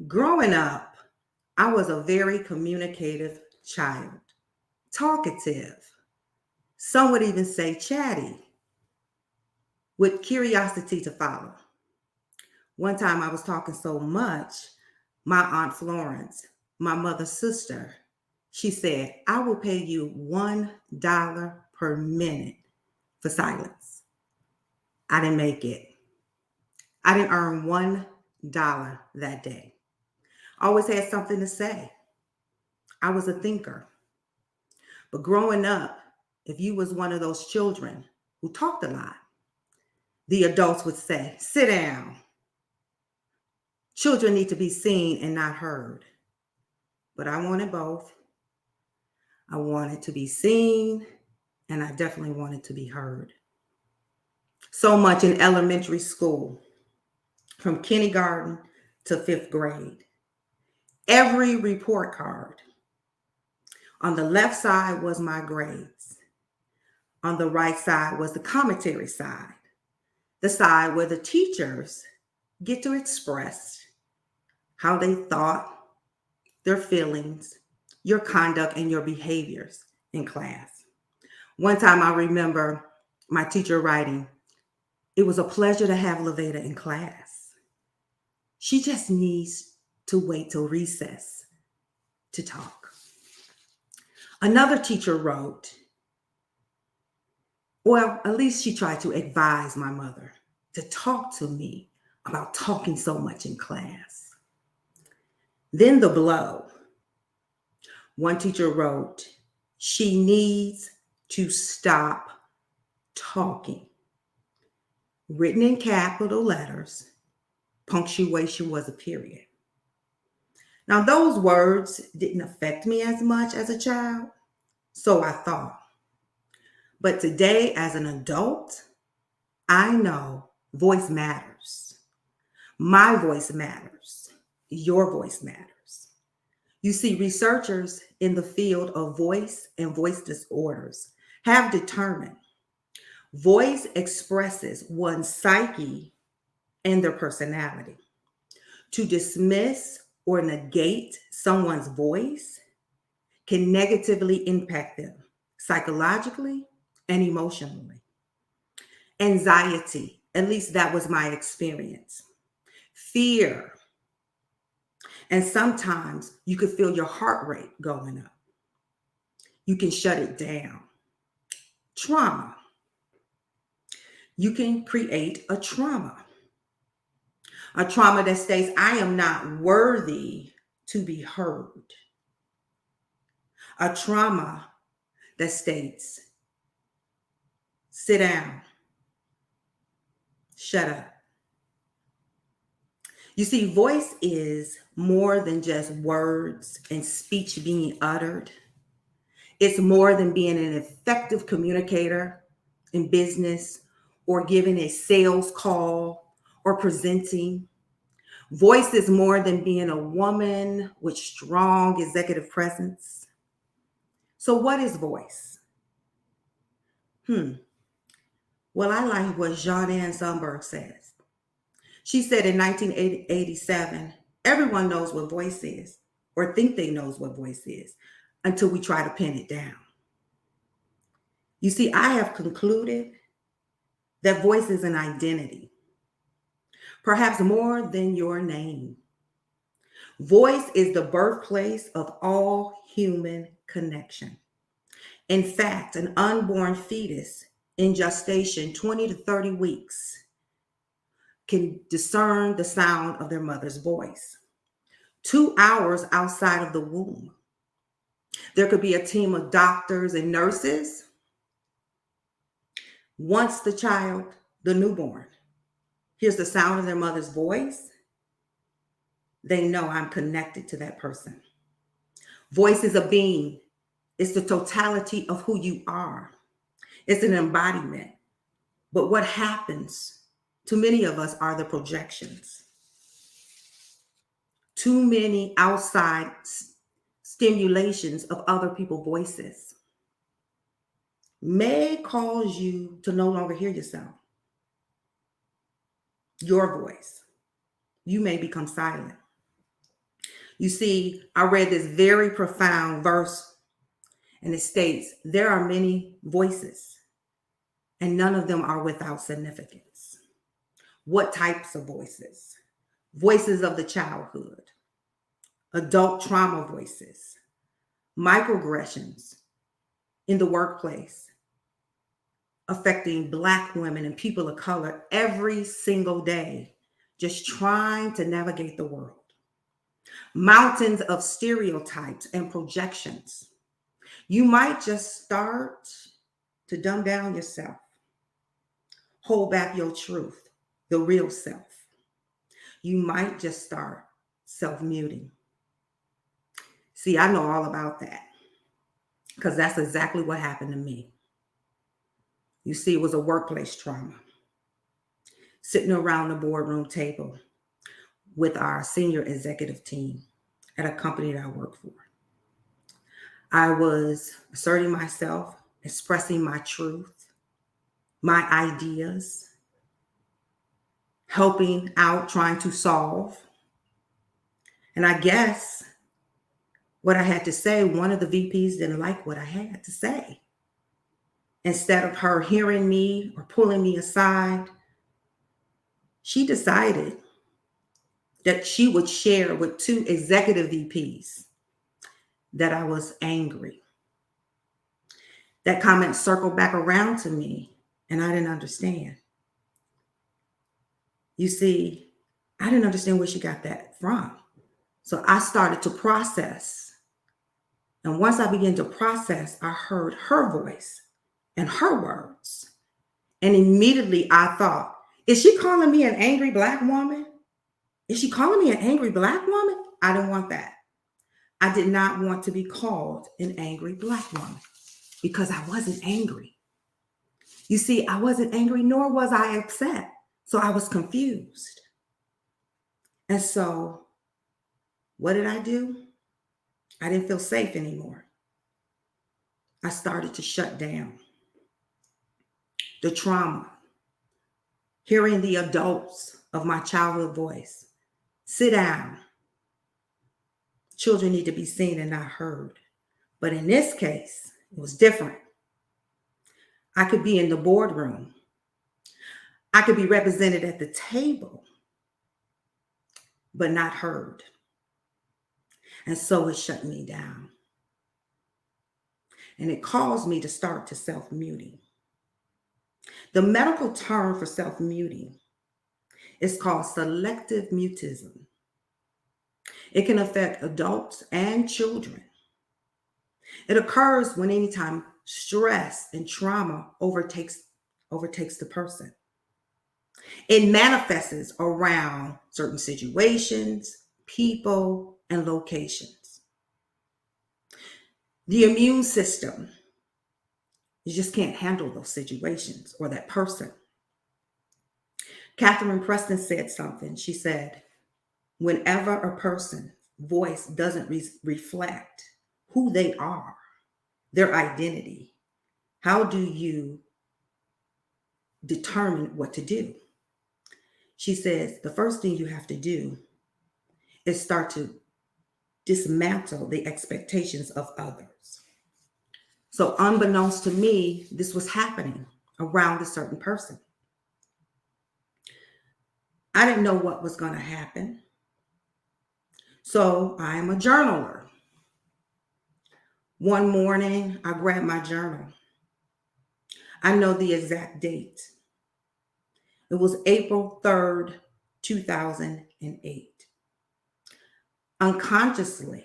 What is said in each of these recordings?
Growing up, I was a very communicative child, talkative. Some would even say chatty, with curiosity to follow. One time I was talking so much, my Aunt Florence, my mother's sister, she said, I will pay you $1 per minute for silence. I didn't make it. I didn't earn $1 that day. I always had something to say. I was a thinker. But growing up, if you was one of those children who talked a lot, the adults would say, sit down. Children need to be seen and not heard. But I wanted both. I wanted to be seen, and I definitely wanted to be heard. So much in elementary school, from kindergarten to fifth grade. Every report card. On the left side was my grades. On the right side was the commentary side, the side where the teachers get to express how they thought, their feelings, your conduct, and your behaviors in class. One time I remember my teacher writing, it was a pleasure to have LaVada in class. She just needs to wait till recess to talk. Another teacher wrote, well, at least she tried to advise my mother to talk to me about talking so much in class. Then the blow. One teacher wrote, she needs to stop talking. Written in capital letters, punctuation was a period. Now, those words didn't affect me as much as a child, so I thought. But today, as an adult, I know voice matters. My voice matters. Your voice matters. You see, researchers in the field of voice and voice disorders have determined voice expresses one's psyche and their personality. To dismiss or negate someone's voice can negatively impact them psychologically and emotionally. Anxiety, at least that was my experience. Fear. And sometimes you could feel your heart rate going up. You can shut it down. Trauma. You can create a trauma. A trauma that states, I am not worthy to be heard. A trauma that states, sit down, shut up. You see, voice is more than just words and speech being uttered. It's more than being an effective communicator in business or giving a sales call or presenting. Voice is more than being a woman with strong executive presence. So what is voice? Well, I like what Jeanne Sundberg says. She said in 1987, everyone knows what voice is or think they knows what voice is until we try to pin it down. You see, I have concluded that voice is an identity, perhaps more than your name. Voice is the birthplace of all human connection. In fact, an unborn fetus in gestation, 20 to 30 weeks, can discern the sound of their mother's voice. 2 hours outside of the womb, there could be a team of doctors and nurses. Once the child, the newborn, hears the sound of their mother's voice, they know I'm connected to that person. Voice is a being. It's the totality of who you are. It's an embodiment. But what happens to many of us are the projections. Too many outside stimulations of other people's voices may cause you to no longer hear yourself, your voice. You may become silent. You see, I read this very profound verse, and it states, there are many voices, and none of them are without significance. What types of voices? Voices of the childhood, adult trauma voices, microaggressions in the workplace, affecting Black women and people of color every single day, just trying to navigate the world. Mountains of stereotypes and projections. You might just start to dumb down yourself, hold back your truth, the real self. You might just start self-muting. See, I know all about that because that's exactly what happened to me. You see, it was a workplace trauma. Sitting around the boardroom table with our senior executive team at a company that I work for. I was asserting myself, expressing my truth, my ideas, helping out, trying to solve. And I guess what I had to say, one of the VPs didn't like what I had to say. Instead of her hearing me or pulling me aside, she decided that she would share with two executive VPs that I was angry. That comment circled back around to me, and I didn't understand. You see, I didn't understand where she got that from. So I started to process. And once I began to process, I heard her voice and her words. And immediately I thought, is she calling me an angry Black woman? Is she calling me an angry Black woman? I didn't want that. I did not want to be called an angry Black woman because I wasn't angry. You see, I wasn't angry, nor was I upset. So I was confused. And so what did I do? I didn't feel safe anymore. I started to shut down. The trauma, hearing the adults of my childhood voice, sit down. Children need to be seen and not heard. But in this case, it was different. I could be in the boardroom. I could be represented at the table, but not heard. And so it shut me down. And it caused me to start to self-muting. The medical term for self-muting is called selective mutism. It can affect adults and children. It occurs when anytime stress and trauma overtakes the person. It manifests around certain situations, people, and locations. The immune system, you just can't handle those situations or that person. Catherine Preston said something. She said, whenever a person's voice doesn't reflect who they are, their identity, how do you determine what to do? She says, the first thing you have to do is start to dismantle the expectations of others. So unbeknownst to me, this was happening around a certain person. I didn't know what was going to happen. So I am a journaler. One morning, I grabbed my journal. I know the exact date. It was April 3rd, 2008. Unconsciously,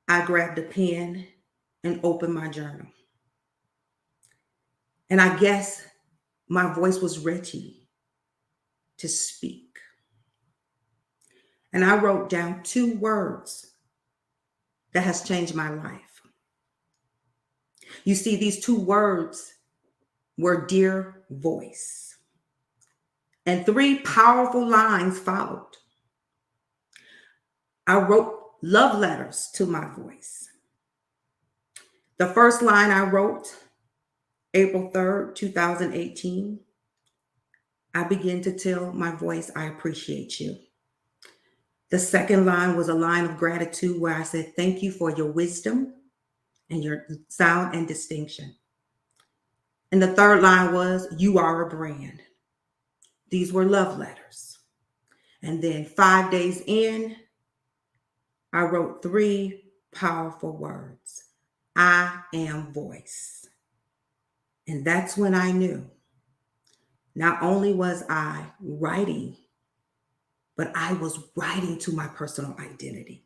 I grabbed a pen and opened my journal. And I guess my voice was ready to speak. And I wrote down 2 words that has changed my life. You see, these 2 words were dear voice. And 3 powerful lines followed. I wrote love letters to my voice. The first line I wrote, April 3rd, 2018, I began to tell my voice, I appreciate you. The second line was a line of gratitude where I said, thank you for your wisdom and your sound and distinction. And the third line was, you are a brand. These were love letters. And then 5 days in, I wrote 3 powerful words. I am voice. And that's when I knew not only was I writing, but I was writing to my personal identity.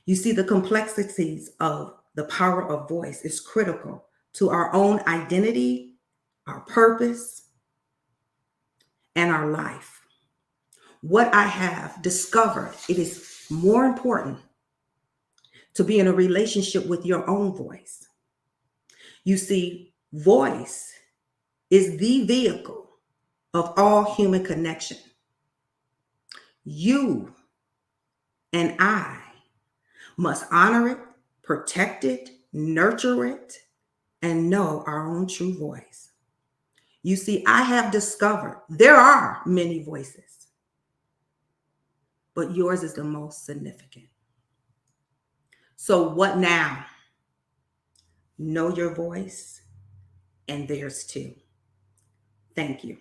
You see, the complexities of the power of voice is critical to our own identity, our purpose, and our life. What I have discovered, it is more important to be in a relationship with your own voice. You see, voice is the vehicle of all human connection. You and I must honor it, protect it, nurture it, and know our own true voice. You see, I have discovered there are many voices, but yours is the most significant. So what now? Know your voice, and theirs too. Thank you.